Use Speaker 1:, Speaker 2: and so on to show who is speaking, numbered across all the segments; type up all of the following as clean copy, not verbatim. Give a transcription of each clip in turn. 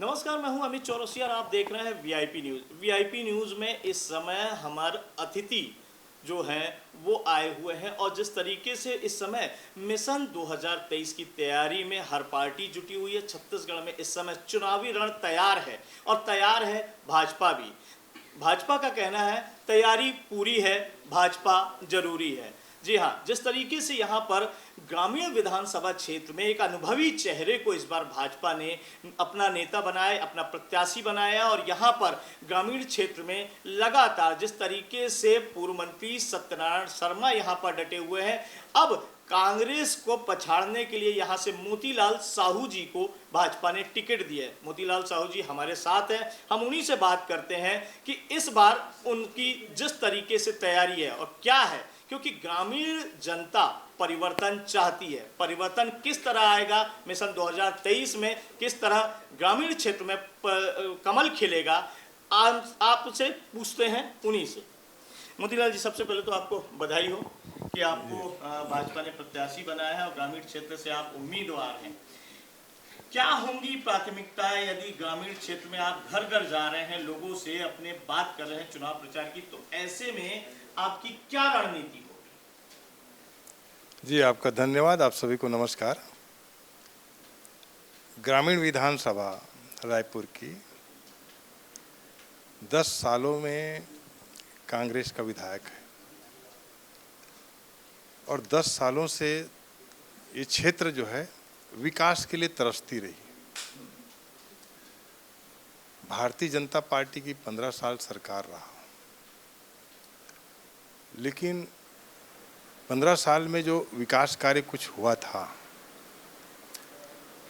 Speaker 1: नमस्कार, मैं हूं अमित चौरसिया और आप देख रहे हैं वीआईपी न्यूज़। वीआईपी न्यूज़ में इस समय हमारे अतिथि जो हैं वो आए हुए हैं और जिस तरीके से इस समय मिशन 2023 की तैयारी में हर पार्टी जुटी हुई है। छत्तीसगढ़ में इस समय चुनावी रण तैयार है और तैयार है भाजपा भी। भाजपा का कहना है तैयारी पूरी है, भाजपा जरूरी है। जी हाँ, जिस तरीके से यहाँ पर ग्रामीण विधानसभा क्षेत्र में एक अनुभवी चेहरे को इस बार भाजपा ने अपना नेता बनाया, अपना प्रत्याशी बनाया और यहाँ पर ग्रामीण क्षेत्र में लगातार जिस तरीके से पूर्व मंत्री सत्यनारायण शर्मा यहाँ पर डटे हुए हैं, अब कांग्रेस को पछाड़ने के लिए यहाँ से मोतीलाल साहू जी को भाजपा ने टिकट दिया है। मोतीलाल साहू जी हमारे साथ हैं, हम उन्हीं से बात करते हैं कि इस बार उनकी जिस तरीके से तैयारी है और क्या है, क्योंकि ग्रामीण जनता परिवर्तन चाहती है। परिवर्तन किस तरह आएगा मिशन 2023 में, किस तरह ग्रामीण क्षेत्र में कमल खिलेगा, आपसे पूछते हैं उन्हीं से। मोतीलाल जी, सबसे पहले तो आपको बधाई हो कि आपको भाजपा ने प्रत्याशी बनाया है और ग्रामीण क्षेत्र से आप उम्मीदवार हैं। क्या होंगी प्राथमिकताएं यदि ग्रामीण क्षेत्र में आप घर घर जा रहे हैं, लोगों से अपने बात कर रहे हैं चुनाव प्रचार की, तो ऐसे में आपकी क्या रणनीति होगी?
Speaker 2: जी, आपका धन्यवाद। आप सभी को नमस्कार। ग्रामीण विधानसभा रायपुर की 10 सालों में कांग्रेस का विधायक है और 10 सालों से ये क्षेत्र जो है विकास के लिए तरसती रही। भारतीय जनता पार्टी की 15 साल सरकार रहा, लेकिन 15 साल में जो विकास कार्य कुछ हुआ था,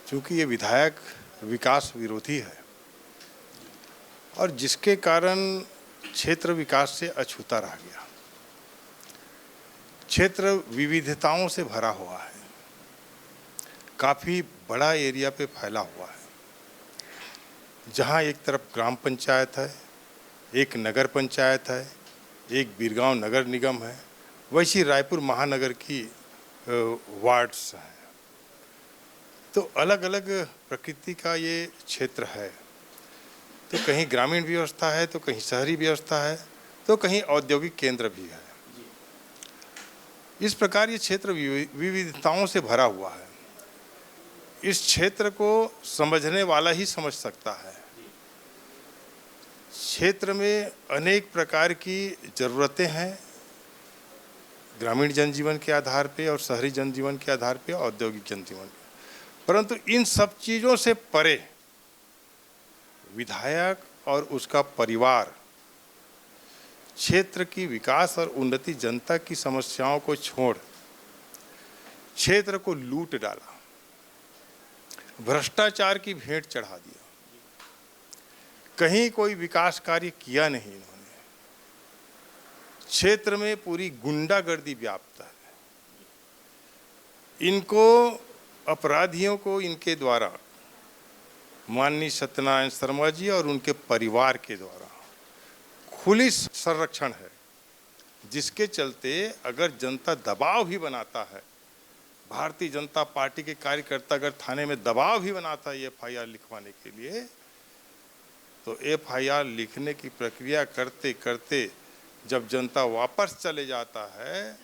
Speaker 2: चूंकि ये विधायक विकास विरोधी है और जिसके कारण क्षेत्र विकास से अछूता रह गया। क्षेत्र विविधताओं से भरा हुआ है, काफ़ी बड़ा एरिया पे फैला हुआ है, जहाँ एक तरफ ग्राम पंचायत है, एक नगर पंचायत है, एक बीरगांव नगर निगम है, वैसी रायपुर महानगर की वार्ड्स हैं। तो अलग अलग प्रकृति का ये क्षेत्र है। तो कहीं ग्रामीण व्यवस्था है, तो कहीं शहरी व्यवस्था है, तो कहीं औद्योगिक केंद्र भी है। इस प्रकार ये क्षेत्र विविधताओं से भरा हुआ है। इस क्षेत्र को समझने वाला ही समझ सकता है। क्षेत्र में अनेक प्रकार की ज़रूरतें हैं, ग्रामीण जनजीवन के आधार पे और शहरी जनजीवन के आधार पे, औद्योगिक जनजीवन के। परंतु इन सब चीज़ों से परे विधायक और उसका परिवार क्षेत्र की विकास और उन्नति, जनता की समस्याओं को छोड़ क्षेत्र को लूट डाला, भ्रष्टाचार की भेंट चढ़ा दिया। कहीं कोई विकास कार्य किया नहीं इन्होंने। क्षेत्र में पूरी गुंडागर्दी व्याप्त है। इनको, अपराधियों को इनके द्वारा, माननीय सत्यनारायण शर्मा जी और उनके परिवार के द्वारा खुली संरक्षण है, जिसके चलते अगर जनता दबाव भी बनाता है, भारतीय जनता पार्टी के कार्यकर्ता अगर थाने में दबाव भी बनाता है एफआईआर लिखवाने के लिए, तो एफआईआर लिखने की प्रक्रिया करते करते जब जनता वापस चले जाता है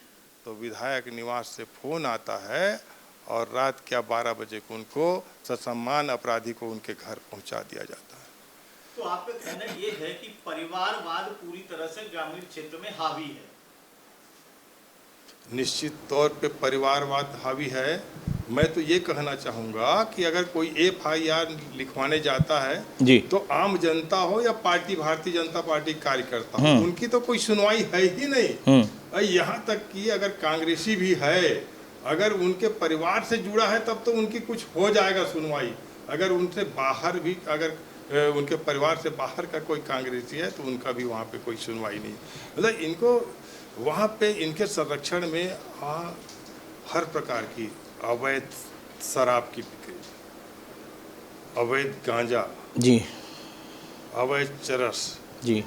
Speaker 2: तो विधायक निवास से फोन आता है और रात क्या 12 बजे को उनको ससम्मान अपराधी को उनके घर पहुंचा दिया जाता है।
Speaker 1: तो आपका कहना ये है कि परिवारवाद पूरी तरह से ग्रामीण क्षेत्र में हावी है?
Speaker 2: निश्चित तौर पे परिवारवाद हावी है। मैं तो ये कहना चाहूँगा कि अगर कोई एफआईआर लिखवाने जाता है
Speaker 3: जी,
Speaker 2: तो आम जनता हो या पार्टी, भारतीय जनता पार्टी कार्यकर्ता हो, उनकी तो कोई सुनवाई है ही नहीं। यहाँ तक कि अगर कांग्रेसी भी है, अगर उनके परिवार से जुड़ा है तब तो उनकी कुछ हो जाएगा सुनवाई। अगर उनसे बाहर भी, अगर उनके परिवार से बाहर का कोई कांग्रेसी है तो उनका भी वहाँ पे कोई सुनवाई नहीं। मतलब इनको वहाँ पे इनके संरक्षण में हर प्रकार की अवैध शराब की बिक्री, अवैध गांजा
Speaker 3: जी,
Speaker 2: अवैध चरस,
Speaker 3: जी,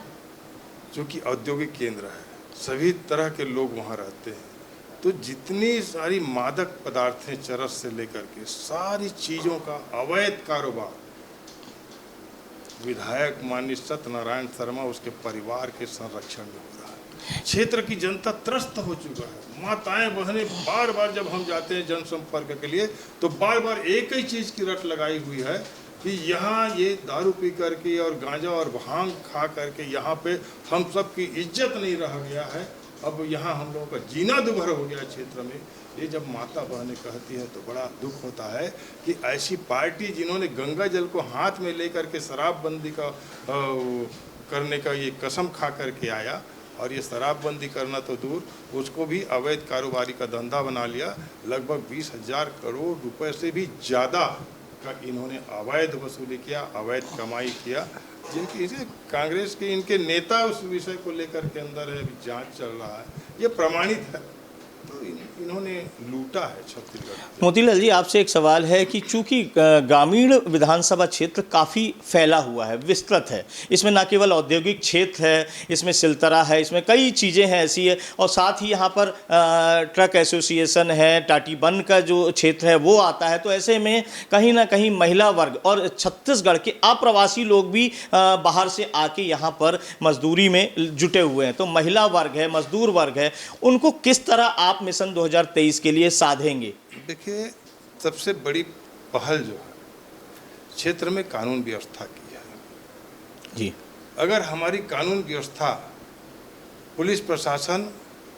Speaker 2: जो कि औद्योगिक केंद्र है, सभी तरह के लोग वहाँ रहते हैं। तो जितनी सारी मादक पदार्थें, चरस से लेकर के सारी चीज़ों का अवैध कारोबार विधायक माननीय सत्यनारायण शर्मा उसके परिवार के संरक्षण में हो रहा है। क्षेत्र की जनता त्रस्त हो चुका है। माताएं बहनें बार बार जब हम जाते हैं जनसंपर्क के लिए तो बार बार एक ही चीज़ की रट लगाई हुई है कि यहाँ ये दारू पी करके और गांजा और भांग खा करके यहाँ पे हम सब की इज्जत नहीं रह गया है। अब यहाँ हम लोगों का जीना दुभर हो गया क्षेत्र में। ये जब माता बहनें कहती है तो बड़ा दुख होता है कि ऐसी पार्टी जिन्होंने गंगा जल को हाथ में लेकर के शराबबंदी का करने का ये कसम खा करके आया और ये शराबबंदी करना तो दूर, उसको भी अवैध कारोबारी का धंधा बना लिया। लगभग 20,000 करोड़ रुपए से भी ज़्यादा का इन्होंने अवैध वसूली किया, अवैध कमाई किया, जिनकी कांग्रेस के इनके नेता उस विषय को लेकर के अंदर है, अभी जांच चल रहा है, ये प्रमाणित है। तो इन्होंने लूटा है छत्तीसगढ़।
Speaker 1: मोतीलाल जी, आपसे एक सवाल है कि चूंकि ग्रामीण विधानसभा क्षेत्र काफ़ी फैला हुआ है, विस्तृत है, इसमें न केवल औद्योगिक क्षेत्र है, इसमें सिलतरा है, इसमें कई चीज़ें हैं ऐसी है, और साथ ही यहाँ पर ट्रक एसोसिएशन है, टाटीबंध का जो क्षेत्र है वो आता है। तो ऐसे में कहीं ना कहीं महिला वर्ग और छत्तीसगढ़ के अप्रवासी लोग भी बाहर से आके यहाँ पर मजदूरी में जुटे हुए हैं। तो महिला वर्ग है, मजदूर वर्ग है, उनको किस तरह आप मिशन 2023 के लिए साधेंगे?
Speaker 2: देखिए, सबसे बड़ी पहल जो है क्षेत्र में कानून व्यवस्था की है
Speaker 1: जी।
Speaker 2: अगर हमारी कानून व्यवस्था, पुलिस प्रशासन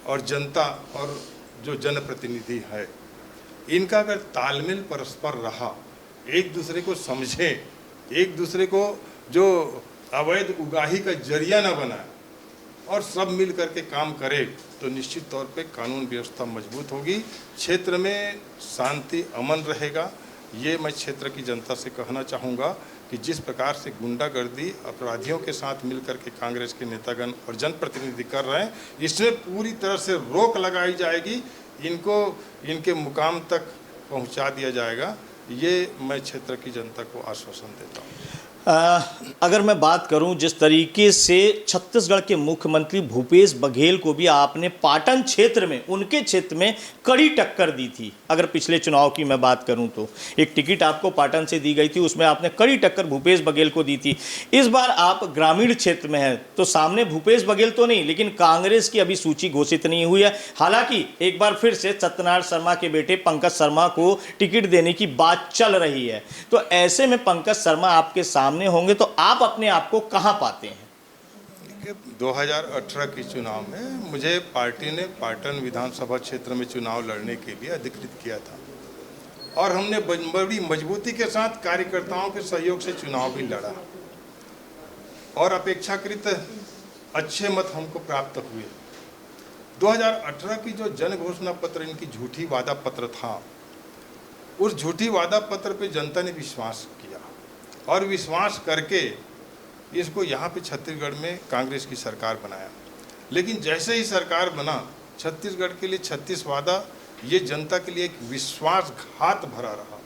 Speaker 2: और जनता और जो जनप्रतिनिधि है, इनका अगर तालमेल परस्पर रहा, एक दूसरे को समझे, एक दूसरे को जो अवैध उगाही का जरिया न बनाए और सब मिल करके काम करे, तो निश्चित तौर पे कानून व्यवस्था मजबूत होगी, क्षेत्र में शांति अमन रहेगा। ये मैं क्षेत्र की जनता से कहना चाहूँगा कि जिस प्रकार से गुंडागर्दी अपराधियों के साथ मिल करके कांग्रेस के नेतागण और जनप्रतिनिधि कर रहे हैं, इसमें पूरी तरह से रोक लगाई जाएगी, इनको इनके मुकाम तक पहुँचा दिया जाएगा। ये मैं क्षेत्र की जनता को आश्वासन देता हूँ।
Speaker 1: अगर मैं बात करूं, जिस तरीके से छत्तीसगढ़ के मुख्यमंत्री भूपेश बघेल को भी आपने पाटन क्षेत्र में, उनके क्षेत्र में कड़ी टक्कर दी थी। अगर पिछले चुनाव की मैं बात करूं तो एक टिकट आपको पाटन से दी गई थी, उसमें आपने कड़ी टक्कर भूपेश बघेल को दी थी। इस बार आप ग्रामीण क्षेत्र में हैं तो सामने भूपेश बघेल तो नहीं, लेकिन कांग्रेस की अभी सूची घोषित नहीं हुई है। हालांकि एक बार फिर से सत्यनारायण शर्मा के बेटे पंकज शर्मा को टिकट देने की बात चल रही है। तो ऐसे में पंकज शर्मा आपके सामने होंगे तो आप अपने आप को कहां पाते हैं?
Speaker 2: 2018 के चुनाव में मुझे पार्टी ने पाटन विधानसभा क्षेत्र में चुनाव लड़ने के लिए अधिकृत किया था और हमने बड़ी मजबूती के साथ कार्यकर्ताओं के सहयोग से चुनाव भी लड़ा और अपेक्षाकृत अच्छे मत हमको प्राप्त हुए। 2018 की जो जन घोषणा पत्र, इनकी झूठी वादा पत्र था, उस झूठी वादा पत्र पे जनता ने विश्वास किया और विश्वास करके इसको यहाँ पे छत्तीसगढ़ में कांग्रेस की सरकार बनाया। लेकिन जैसे ही सरकार बना, छत्तीसगढ़ के लिए 36 वादा, ये जनता के लिए एक विश्वासघात भरा रहा।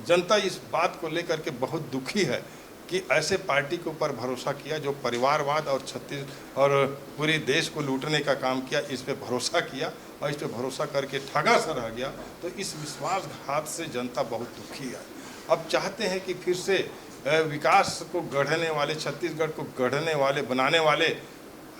Speaker 2: जनता इस बात को लेकर के बहुत दुखी है कि ऐसे पार्टी के ऊपर भरोसा किया जो परिवारवाद और पूरे देश को लूटने का काम किया, इस पे भरोसा किया और इस पे भरोसा करके ठगा सा रह गया। तो इस विश्वासघात से जनता बहुत दुखी है। अब चाहते हैं कि फिर से विकास को गढ़ने वाले, छत्तीसगढ़ को गढ़ने वाले, बनाने वाले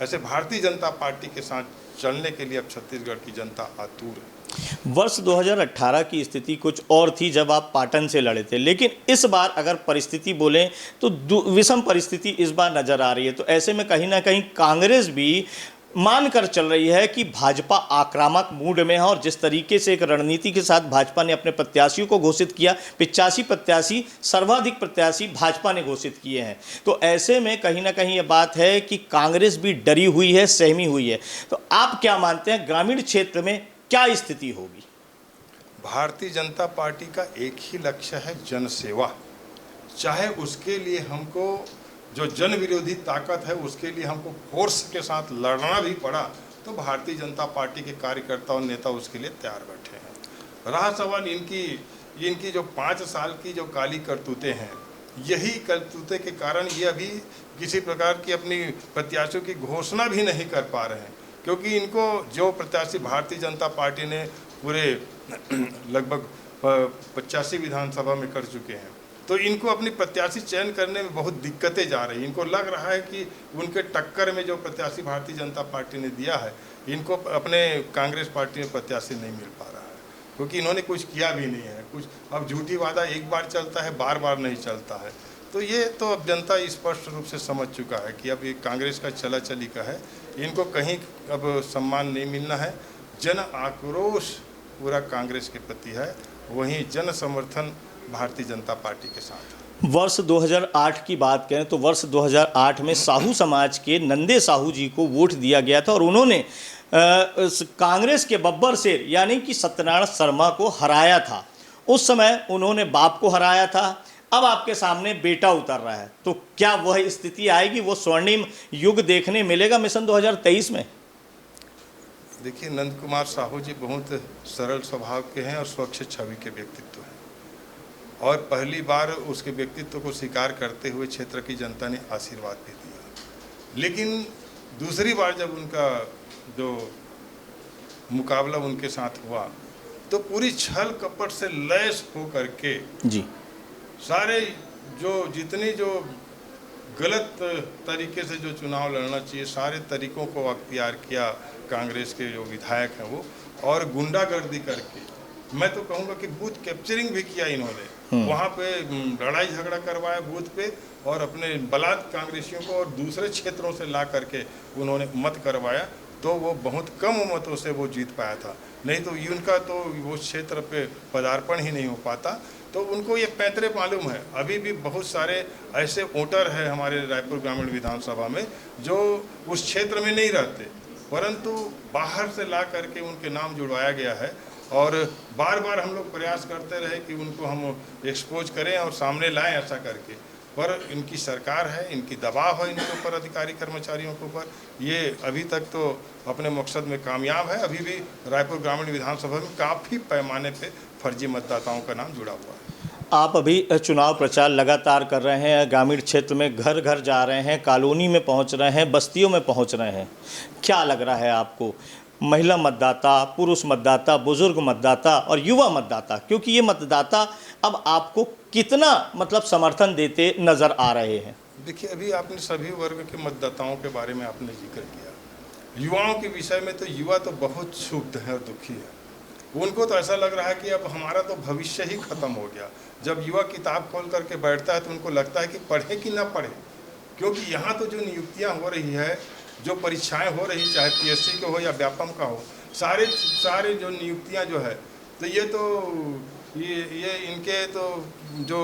Speaker 2: ऐसे भारतीय जनता पार्टी के साथ चलने के लिए अब छत्तीसगढ़ की जनता आतुर है।
Speaker 1: वर्ष 2018 की स्थिति कुछ और थी जब आप पाटन से लड़े थे, लेकिन इस बार अगर परिस्थिति बोलें तो विषम परिस्थिति इस बार नजर आ रही है। तो ऐसे में कहीं ना कहीं कांग्रेस भी मानकर चल रही है कि भाजपा आक्रामक मूड में है और जिस तरीके से एक रणनीति के साथ भाजपा ने अपने प्रत्याशियों को घोषित किया, 85 प्रत्याशी, सर्वाधिक प्रत्याशी भाजपा ने घोषित किए हैं। तो ऐसे में कहीं ना कहीं ये बात है कि कांग्रेस भी डरी हुई है, सहमी हुई है। तो आप क्या मानते हैं, ग्रामीण क्षेत्र में क्या स्थिति होगी?
Speaker 2: भारतीय जनता पार्टी का एक ही लक्ष्य है, जनसेवा। चाहे उसके लिए हमको जो जन विरोधी ताकत है उसके लिए हमको फोर्स के साथ लड़ना भी पड़ा, तो भारतीय जनता पार्टी के कार्यकर्ता और नेता उसके लिए तैयार बैठे हैं। रहा सवाल इनकी जो 5 साल की जो काली करतूतें हैं, यही करतूतें के कारण ये अभी किसी प्रकार की अपनी प्रत्याशियों की घोषणा भी नहीं कर पा रहे हैं, क्योंकि इनको जो प्रत्याशी भारतीय जनता पार्टी ने पूरे लगभग 85 विधानसभा में कर चुके हैं, तो इनको अपनी प्रत्याशी चयन करने में बहुत दिक्कतें जा रही हैं। इनको लग रहा है कि उनके टक्कर में जो प्रत्याशी भारतीय जनता पार्टी ने दिया है, इनको अपने कांग्रेस पार्टी में प्रत्याशी नहीं मिल पा रहा है, क्योंकि इन्होंने कुछ किया भी नहीं है। कुछ अब झूठी वादा एक बार चलता है, बार बार नहीं चलता है। तो ये तो अब जनता स्पष्ट रूप से समझ चुका है कि अब ये कांग्रेस का चला चली का है, इनको कहीं अब सम्मान नहीं मिलना है। जन आक्रोश पूरा कांग्रेस के प्रति है, वहीं जन समर्थन भारतीय जनता पार्टी के साथ है।
Speaker 1: वर्ष 2008 की बात करें तो वर्ष 2008 में साहू समाज के नंदे साहू जी को वोट दिया गया था और उन्होंने कांग्रेस के बब्बर शेर यानी कि सत्यनारायण शर्मा को हराया था। उस समय उन्होंने बाप को हराया था, अब आपके सामने बेटा उतर रहा है। तो क्या वह स्थिति आएगी, वो स्वर्णिम युग देखने मिलेगा मिशन 2023 में?
Speaker 2: देखिए, नंद कुमार साहू जी बहुत सरल स्वभाव के हैं और स्वच्छ छवि के व्यक्तित्व हैं, और पहली बार उसके व्यक्तित्व को स्वीकार करते हुए क्षेत्र की जनता ने आशीर्वाद भी दिया। लेकिन दूसरी बार जब उनका जो मुकाबला उनके साथ हुआ तो पूरी छल कपट से लैस हो करके
Speaker 1: जी
Speaker 2: सारे जितनी गलत तरीके से जो चुनाव लड़ना चाहिए सारे तरीकों को अख्तियार किया कांग्रेस के जो विधायक हैं वो, और गुंडागर्दी करके मैं तो कहूँगा कि बूथ कैप्चरिंग भी किया इन्होंने। वहाँ पे लड़ाई झगड़ा करवाया बूथ पे, और अपने बलात् कांग्रेसियों को और दूसरे क्षेत्रों से ला करके उन्होंने मत करवाया, तो वो बहुत कम मतों से वो जीत पाया था। नहीं तो उनका तो वो क्षेत्र पे पदार्पण ही नहीं हो पाता। तो उनको ये पैंतरे मालूम है। अभी भी बहुत सारे ऐसे वोटर हैं हमारे रायपुर ग्रामीण विधानसभा में जो उस क्षेत्र में नहीं रहते, परंतु बाहर से ला करके उनके नाम जुड़वाया गया है, और बार बार हम लोग प्रयास करते रहे कि उनको हम एक्सपोज करें और सामने लाएं ऐसा करके, पर इनकी सरकार है, इनकी दबाव है इनके ऊपर, अधिकारी कर्मचारियों के ऊपर। ये अभी तक तो अपने मकसद में कामयाब है। अभी भी रायपुर ग्रामीण विधानसभा में काफ़ी पैमाने पे फर्जी मतदाताओं का नाम जुड़ा हुआ है।
Speaker 1: आप अभी चुनाव प्रचार लगातार कर रहे हैं, ग्रामीण क्षेत्र में घर घर जा रहे हैं, कॉलोनी में पहुंच रहे हैं, बस्तियों में पहुंच रहे हैं। क्या लग रहा है आपको, महिला मतदाता, पुरुष मतदाता, बुजुर्ग मतदाता और युवा मतदाता, क्योंकि ये मतदाता अब आपको कितना मतलब समर्थन देते नज़र आ रहे हैं?
Speaker 2: देखिए, अभी आपने सभी वर्ग के मतदाताओं के बारे में आपने जिक्र किया। युवाओं के विषय में तो युवा तो बहुत क्षुब्ध है और दुखी है। उनको तो ऐसा लग रहा है कि अब हमारा तो भविष्य ही खत्म हो गया। जब युवा किताब खोल करके बैठता है तो उनको लगता है कि पढ़े कि ना पढ़े, क्योंकि यहाँ तो जो नियुक्तियाँ हो रही है, जो परीक्षाएं हो रही, चाहे पीएससी का हो या व्यापम का हो, सारे जो नियुक्तियाँ जो है, तो ये इनके तो जो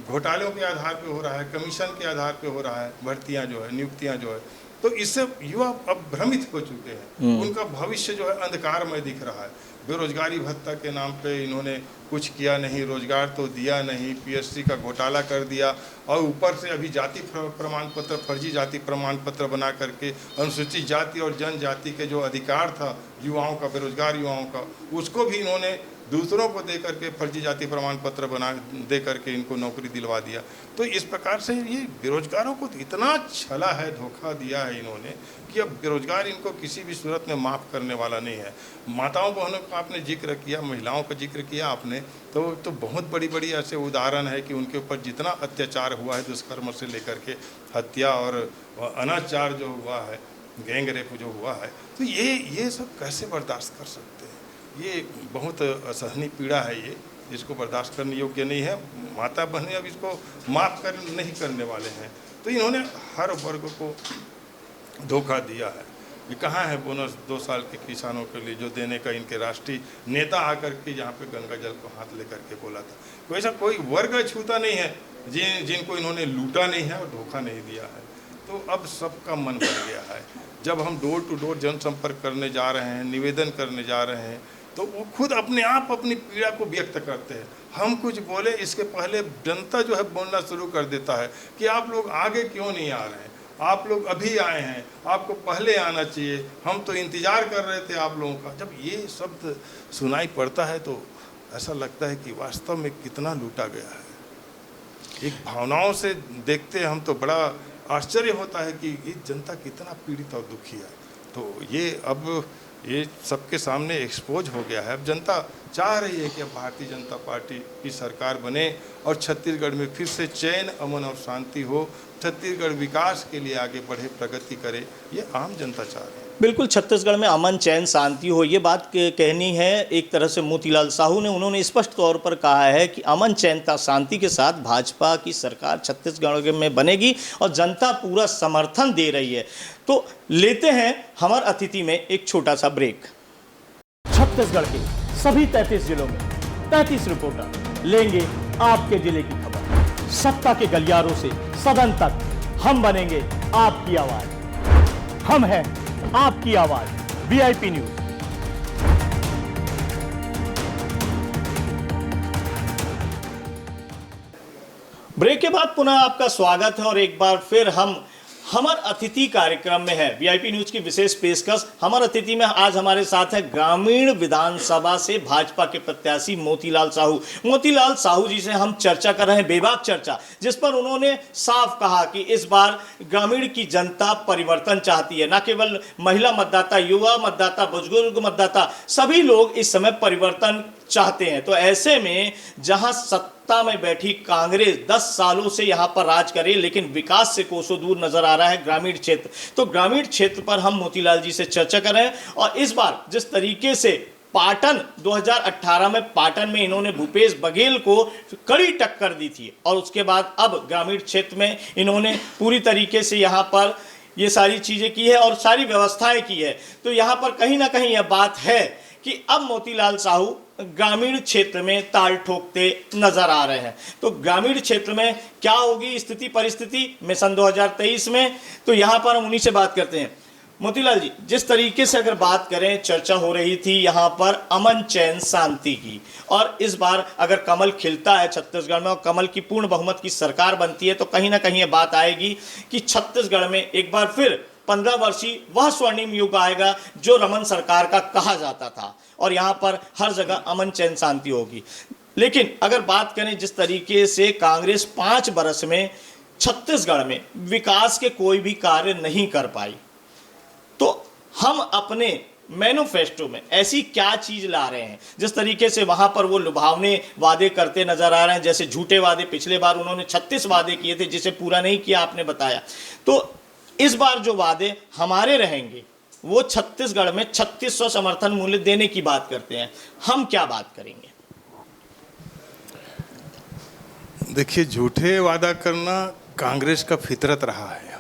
Speaker 2: घोटालों के आधार पे हो रहा है, कमीशन के आधार पे हो रहा है, भर्तियाँ जो है, नियुक्तियाँ जो है, तो इससे युवा अब भ्रमित हो चुके हैं। उनका भविष्य जो है अंधकारमय दिख रहा है। बेरोजगारी भत्ता के नाम पे इन्होंने कुछ किया नहीं, रोजगार तो दिया नहीं, पीएससी का घोटाला कर दिया, और ऊपर से अभी जाति प्रमाण पत्र, फर्जी जाति प्रमाण पत्र बना करके अनुसूचित जाति और जनजाति के जो अधिकार था युवाओं का, बेरोजगार युवाओं का, उसको भी इन्होंने दूसरों को दे करके फर्जी जाति प्रमाण पत्र बना दे करके इनको नौकरी दिलवा दिया। तो इस प्रकार से ये बेरोजगारों को तो इतना छला है, धोखा दिया है इन्होंने कि अब बेरोजगार इनको किसी भी सूरत में माफ़ करने वाला नहीं है। माताओं बहनों का आपने जिक्र किया, महिलाओं का जिक्र किया आपने, तो बहुत बड़ी ऐसे उदाहरण है कि उनके ऊपर जितना अत्याचार हुआ है, दुष्कर्म से लेकर के हत्या और अनाचार जो हुआ है, गैंग रेप जो हुआ है, तो ये सब कैसे बर्दाश्त कर सकते हैं? ये बहुत असहनीय पीड़ा है, ये इसको बर्दाश्त करने योग्य नहीं है। माता बहनें अब इसको माफ़ नहीं करने वाले हैं। तो इन्होंने हर वर्ग को धोखा दिया है। ये कहाँ है बोनस 2 साल के किसानों के लिए जो देने का इनके राष्ट्रीय नेता आकर के यहाँ पे गंगा जल को हाथ लेकर के बोला था। तो ऐसा कोई वर्ग छूता नहीं है जिनको इन्होंने लूटा नहीं है और धोखा नहीं दिया है। तो अब सबका मन बढ़ गया है। जब हम डोर टू डोर जनसंपर्क करने जा रहे हैं, निवेदन करने जा रहे हैं, तो वो खुद अपने आप अपनी पीड़ा को व्यक्त करते हैं। हम कुछ बोले इसके पहले जनता जो है बोलना शुरू कर देता है कि आप लोग आगे क्यों नहीं आ रहे हैं, आप लोग अभी आए हैं, आपको पहले आना चाहिए, हम तो इंतज़ार कर रहे थे आप लोगों का। जब ये शब्द सुनाई पड़ता है तो ऐसा लगता है कि वास्तव में कितना लूटा गया है। एक भावनाओं से देखते हैं हम तो बड़ा आश्चर्य होता है कि ये जनता कितना पीड़ित और दुखी है। तो ये अब ये सबके सामने एक्सपोज हो गया है। अब जनता चाह रही है कि अब भारतीय जनता पार्टी की सरकार बने और छत्तीसगढ़ में फिर से चैन, अमन और शांति हो, छत्तीसगढ़ विकास के लिए आगे बढ़े, प्रगति करे, ये आम जनता चाह रही है।
Speaker 1: बिल्कुल, छत्तीसगढ़ में अमन चैन शांति हो, ये बात कहनी है एक तरह से मोतीलाल साहू ने। उन्होंने स्पष्ट तौर पर कहा है कि अमन चैन शांति के साथ भाजपा की सरकार छत्तीसगढ़ में बनेगी और जनता पूरा समर्थन दे रही है। तो लेते हैं हमारे अतिथि में एक छोटा सा ब्रेक। छत्तीसगढ़ के सभी 33 जिलों में 33 रिपोर्टर लेंगे आपके जिले की खबर। सत्ता के गलियारों से सदन तक हम बनेंगे आपकी आवाज। हम हैं आपकी आवाज, वीआईपी न्यूज। ब्रेक के बाद पुनः आपका स्वागत है और एक बार फिर हम हमार अतिथि कार्यक्रम में है। वीआईपी न्यूज की विशेष पेशकश। हमार अतिथि में आज हमारे साथ है ग्रामीण विधानसभा से भाजपा के प्रत्याशी मोतीलाल साहू। मोतीलाल साहू जी से हम चर्चा कर रहे हैं, बेबाक चर्चा, जिस पर उन्होंने साफ कहा कि इस बार ग्रामीण की जनता परिवर्तन चाहती है। न केवल महिला मतदाता, युवा मतदाता, बुजुर्ग मतदाता, सभी लोग इस समय परिवर्तन चाहते हैं। तो ऐसे में जहां सत्ता में बैठी कांग्रेस 10 सालों से यहां पर राज करे, लेकिन विकास से कोसों दूर नजर आ रहा है ग्रामीण क्षेत्र। तो ग्रामीण क्षेत्र पर हम मोतीलाल जी से चर्चा कर रहे हैं। और इस बार जिस तरीके से पाटन 2018 में पाटन में इन्होंने भूपेश बघेल को कड़ी टक्कर दी थी और उसके बाद अब ग्रामीण क्षेत्र में इन्होंने पूरी तरीके से यहां पर ये सारी चीजें की है और सारी व्यवस्थाएं की है। तो यहां पर कहीं ना कहीं यह बात है कि अब मोतीलाल साहू ग्रामीण क्षेत्र में ताल ठोकते नजर आ रहे हैं। तो ग्रामीण क्षेत्र में क्या होगी स्थिति परिस्थिति मिशन 2023 में, तो यहां पर हम उन्हीं से बात करते हैं। मोतीलाल जी, जिस तरीके से अगर बात करें, चर्चा हो रही थी यहां पर अमन चैन शांति की, और इस बार अगर कमल खिलता है छत्तीसगढ़ में और कमल की पूर्ण बहुमत की सरकार बनती है, तो कहीं ना कहीं ये बात आएगी कि छत्तीसगढ़ में एक बार फिर 15 वर्षीय वह स्वर्णिम युग आएगा जो रमन सरकार का कहा जाता था और यहाँ पर हर जगह अमन चैन शांति होगी। लेकिन अगर बात करें जिस तरीके से कांग्रेस 5 वर्ष में छत्तीसगढ़ में विकास के कोई भी कार्य नहीं कर पाई, तो हम अपने मैनिफेस्टो में ऐसी क्या चीज ला रहे हैं जिस तरीके से वहां पर वो लुभावने वादे करते नजर आ रहे हैं। जैसे झूठे वादे, पिछले बार उन्होंने 36 वादे किए थे जिसे पूरा नहीं किया, आपने बताया। तो इस बार जो वादे हमारे रहेंगे वो छत्तीसगढ़ में 3600 समर्थन मूल्य देने की बात करते हैं। हम क्या बात करेंगे?
Speaker 2: देखिए, झूठे वादा करना कांग्रेस का फितरत रहा है।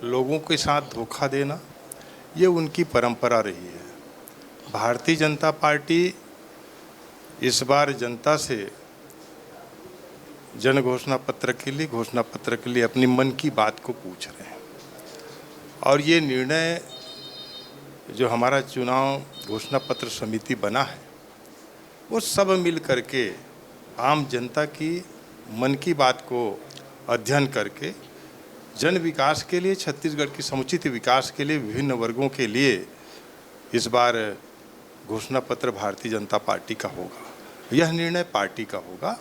Speaker 2: लोगों के साथ धोखा देना ये उनकी परंपरा रही है। भारतीय जनता पार्टी इस बार जनता से जन घोषणा पत्र के लिए अपनी मन की बात को पूछ रहे हैं। और ये निर्णय जो हमारा चुनाव घोषणा पत्र समिति बना है, वो सब मिल करके आम जनता की मन की बात को अध्ययन करके जन विकास के लिए, छत्तीसगढ़ की समुचित विकास के लिए, विभिन्न वर्गों के लिए इस बार घोषणा पत्र भारतीय जनता पार्टी का होगा। यह निर्णय पार्टी का होगा।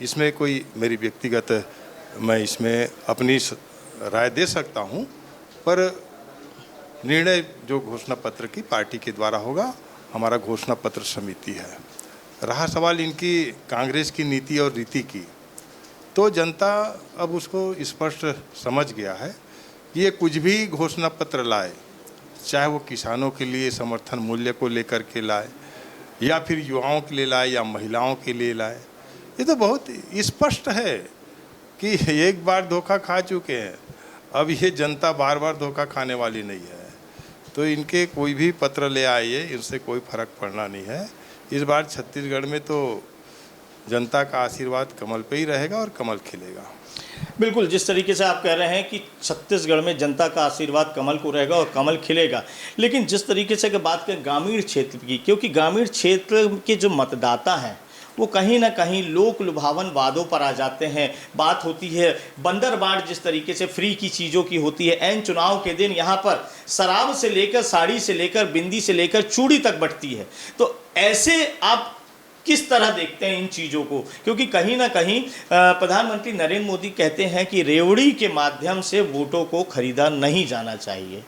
Speaker 2: इसमें कोई मेरी व्यक्तिगत, मैं इसमें अपनी राय दे सकता हूँ, पर निर्णय जो घोषणा पत्र की पार्टी के द्वारा होगा। हमारा घोषणा पत्र समिति है। रहा सवाल इनकी कांग्रेस की नीति और रीति की, तो जनता अब उसको स्पष्ट समझ गया है कि ये कुछ भी घोषणा पत्र लाए, चाहे वो किसानों के लिए समर्थन मूल्य को लेकर के लाए या फिर युवाओं के लिए लाए या महिलाओं के लिए लाए, ये तो बहुत स्पष्ट है कि एक बार धोखा खा चुके हैं। अब ये जनता बार बार धोखा खाने वाली नहीं है। तो इनके कोई भी पत्र ले आइए, इनसे कोई फर्क पड़ना नहीं है। इस बार छत्तीसगढ़ में तो जनता का आशीर्वाद कमल पे ही रहेगा और कमल खिलेगा।
Speaker 1: बिल्कुल, जिस तरीके से आप कह रहे हैं कि छत्तीसगढ़ में जनता का आशीर्वाद कमल को रहेगा और कमल खिलेगा, लेकिन जिस तरीके से अगर बात करें ग्रामीण क्षेत्र की, क्योंकि ग्रामीण क्षेत्र के जो मतदाता हैं वो कहीं ना कहीं लोक लुभावन वादों पर आ जाते हैं। बात होती है बंदर बांट जिस तरीके से फ्री की चीज़ों की होती है, ऐन चुनाव के दिन यहाँ पर शराब से लेकर, साड़ी से लेकर, बिंदी से लेकर चूड़ी तक बंटती है। तो ऐसे आप किस तरह देखते हैं इन चीज़ों को? क्योंकि कहीं ना कहीं प्रधानमंत्री नरेंद्र मोदी कहते हैं कि रेवड़ी के माध्यम से वोटों को खरीदा नहीं जाना चाहिए।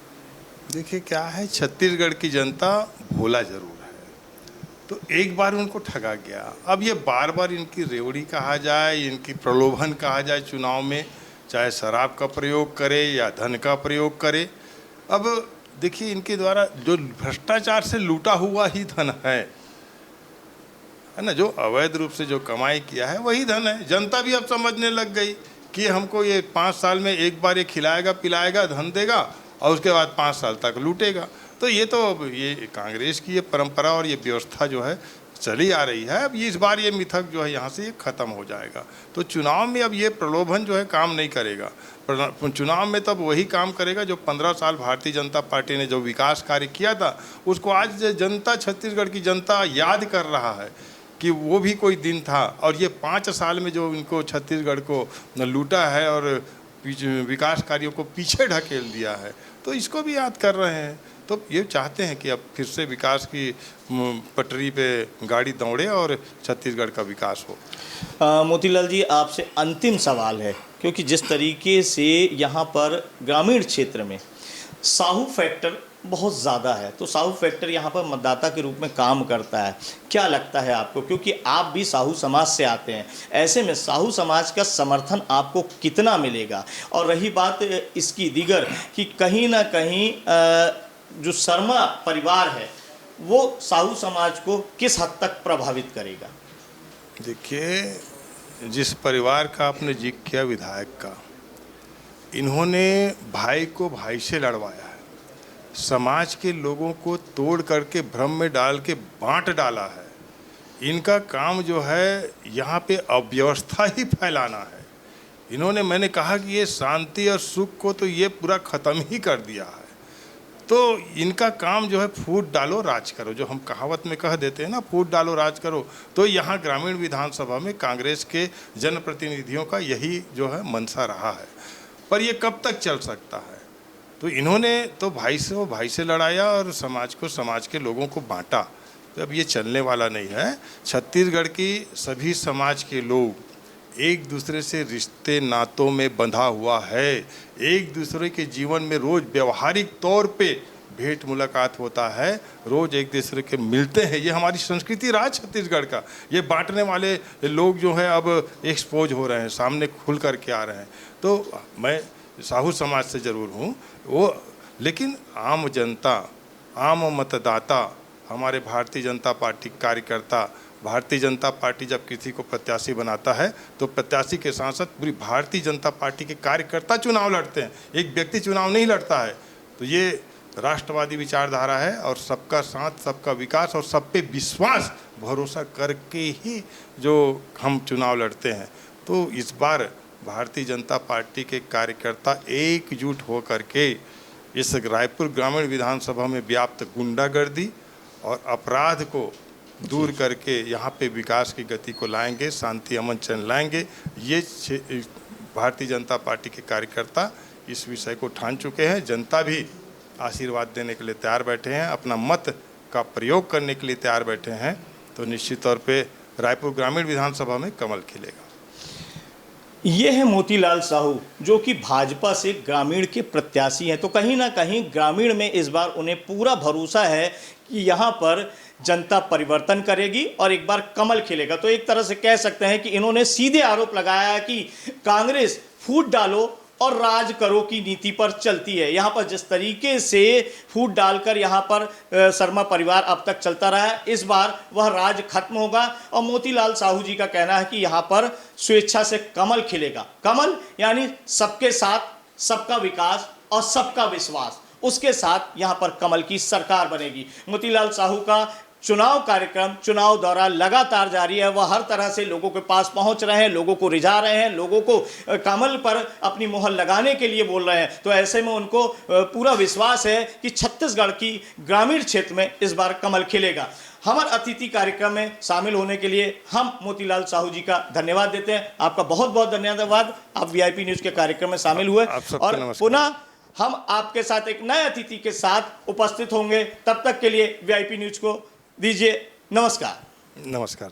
Speaker 2: देखिए क्या है, छत्तीसगढ़ की जनता भोला जरूर है, तो एक बार उनको ठगा गया। अब ये बार बार इनकी रेवड़ी कहा जाए, इनकी प्रलोभन कहा जाए चुनाव में, चाहे शराब का प्रयोग करे या धन का प्रयोग करे। अब देखिए इनके द्वारा जो भ्रष्टाचार से लूटा हुआ ही धन है ना, जो अवैध रूप से जो कमाई किया है वही धन है। जनता भी अब समझने लग गई कि हमको ये 5 साल में एक बार ये खिलाएगा पिलाएगा, धन देगा और उसके बाद 5 साल तक लूटेगा। तो ये कांग्रेस की ये परंपरा और ये व्यवस्था जो है चली आ रही है। अब इस बार ये मिथक जो है यहाँ से ये खत्म हो जाएगा। तो चुनाव में अब ये प्रलोभन जो है काम नहीं करेगा। चुनाव में तब वही काम करेगा जो 15 साल भारतीय जनता पार्टी ने जो विकास कार्य किया था, उसको आज जनता, छत्तीसगढ़ की जनता याद कर रहा है कि वो भी कोई दिन था। और ये 5 साल में जो इनको छत्तीसगढ़ को लूटा है और विकास कार्यों को पीछे ढकेल दिया है, तो इसको भी याद कर रहे हैं। तो ये चाहते हैं कि अब फिर से विकास की पटरी पे गाड़ी दौड़े और छत्तीसगढ़ का विकास हो।
Speaker 1: मोतीलाल जी, आपसे अंतिम सवाल है, क्योंकि जिस तरीके से यहाँ पर ग्रामीण क्षेत्र में साहू फैक्टर बहुत ज़्यादा है, तो साहू फैक्टर यहाँ पर मतदाता के रूप में काम करता है। क्या लगता है आपको, क्योंकि आप भी साहू समाज से आते हैं, ऐसे में साहू समाज का समर्थन आपको कितना मिलेगा? और रही बात इसकी दीगर कि कहीं ना कहीं जो शर्मा परिवार है वो साहू समाज को किस हद तक प्रभावित करेगा?
Speaker 2: देखिए, जिस परिवार का आपने जिक्र किया विधायक का, इन्होंने भाई को भाई से लड़वाया है, समाज के लोगों को तोड़ करके भ्रम में डाल के बांट डाला है। इनका काम जो है यहाँ पे अव्यवस्था ही फैलाना है। इन्होंने, मैंने कहा कि ये शांति और सुख को तो ये पूरा ख़त्म ही कर दिया है। तो इनका काम जो है फूट डालो राज करो, जो हम कहावत में कह देते हैं ना, फूट डालो राज करो। तो यहाँ ग्रामीण विधानसभा में कांग्रेस के जनप्रतिनिधियों का यही जो है मंशा रहा है। पर ये कब तक चल सकता है? तो इन्होंने तो भाई से लड़ाया और समाज के लोगों को बांटा। तो अब ये चलने वाला नहीं है। छत्तीसगढ़ की सभी समाज के लोग एक दूसरे से रिश्ते नातों में बंधा हुआ है। एक दूसरे के जीवन में रोज़ व्यवहारिक तौर पे भेंट मुलाकात होता है, रोज़ एक दूसरे के मिलते हैं। ये हमारी संस्कृति रहा छत्तीसगढ़ का। ये बांटने वाले लोग जो हैं अब एक्सपोज हो रहे हैं, सामने खुल कर के आ रहे हैं। तो मैं साहू समाज से ज़रूर हूँ वो, लेकिन आम जनता, आम मतदाता, हमारे भारतीय जनता पार्टी कार्यकर्ता, भारतीय जनता पार्टी जब किसी को प्रत्याशी बनाता है तो प्रत्याशी के साथ साथ पूरी भारतीय जनता पार्टी के कार्यकर्ता चुनाव लड़ते हैं, एक व्यक्ति चुनाव नहीं लड़ता है। तो ये राष्ट्रवादी विचारधारा है और सबका साथ, सबका विकास और सब पे विश्वास भरोसा करके ही जो हम चुनाव लड़ते हैं। तो इस बार भारतीय जनता पार्टी के कार्यकर्ता एकजुट होकर के इस रायपुर ग्रामीण विधानसभा में व्याप्त गुंडागर्दी और अपराध को दूर करके यहाँ पे विकास की गति को लाएंगे, शांति अमन चैन लाएंगे। ये भारतीय जनता पार्टी के कार्यकर्ता इस विषय को ठान चुके हैं। जनता भी आशीर्वाद देने के लिए तैयार बैठे हैं, अपना मत का प्रयोग करने के लिए तैयार बैठे हैं। तो निश्चित तौर पे रायपुर ग्रामीण विधानसभा में कमल खिलेगा।
Speaker 1: ये है मोतीलाल साहू, जो कि भाजपा से ग्रामीण के प्रत्याशी हैं। तो कहीं ना कहीं ग्रामीण में इस बार उन्हें पूरा भरोसा है कि यहाँ पर जनता परिवर्तन करेगी और एक बार कमल खिलेगा। तो एक तरह से कह सकते हैं कि इन्होंने सीधे आरोप लगाया कि कांग्रेस फूट डालो और राज करो की नीति पर चलती है। यहाँ पर जिस तरीके से फूट डालकर यहाँ पर शर्मा परिवार अब तक चलता रहा है, इस बार वह राज खत्म होगा। और मोतीलाल साहू जी का कहना है कि यहाँ पर स्वेच्छा से कमल खिलेगा। कमल यानी सबके साथ, सबका विकास और सबका विश्वास, उसके साथ यहाँ पर कमल की सरकार बनेगी। मोतीलाल साहू का चुनाव कार्यक्रम, चुनाव दौरा लगातार जारी है। वह हर तरह से लोगों के पास पहुंच रहे हैं, लोगों को रिझा रहे हैं, लोगों को कमल पर अपनी मुहर लगाने के लिए बोल रहे हैं। तो ऐसे में उनको पूरा विश्वास है कि छत्तीसगढ़ की ग्रामीण क्षेत्र में इस बार कमल खिलेगा। हमारे अतिथि कार्यक्रम में शामिल होने के लिए हम मोतीलाल साहू जी का धन्यवाद देते हैं। आपका बहुत बहुत धन्यवाद, आप वीआईपी न्यूज़ के कार्यक्रम में शामिल हुए। और पुनः हम आपके साथ एक नए अतिथि के साथ उपस्थित होंगे। तब तक के लिए वीआईपी न्यूज़ को दीजिए नमस्कार।
Speaker 2: नमस्कार।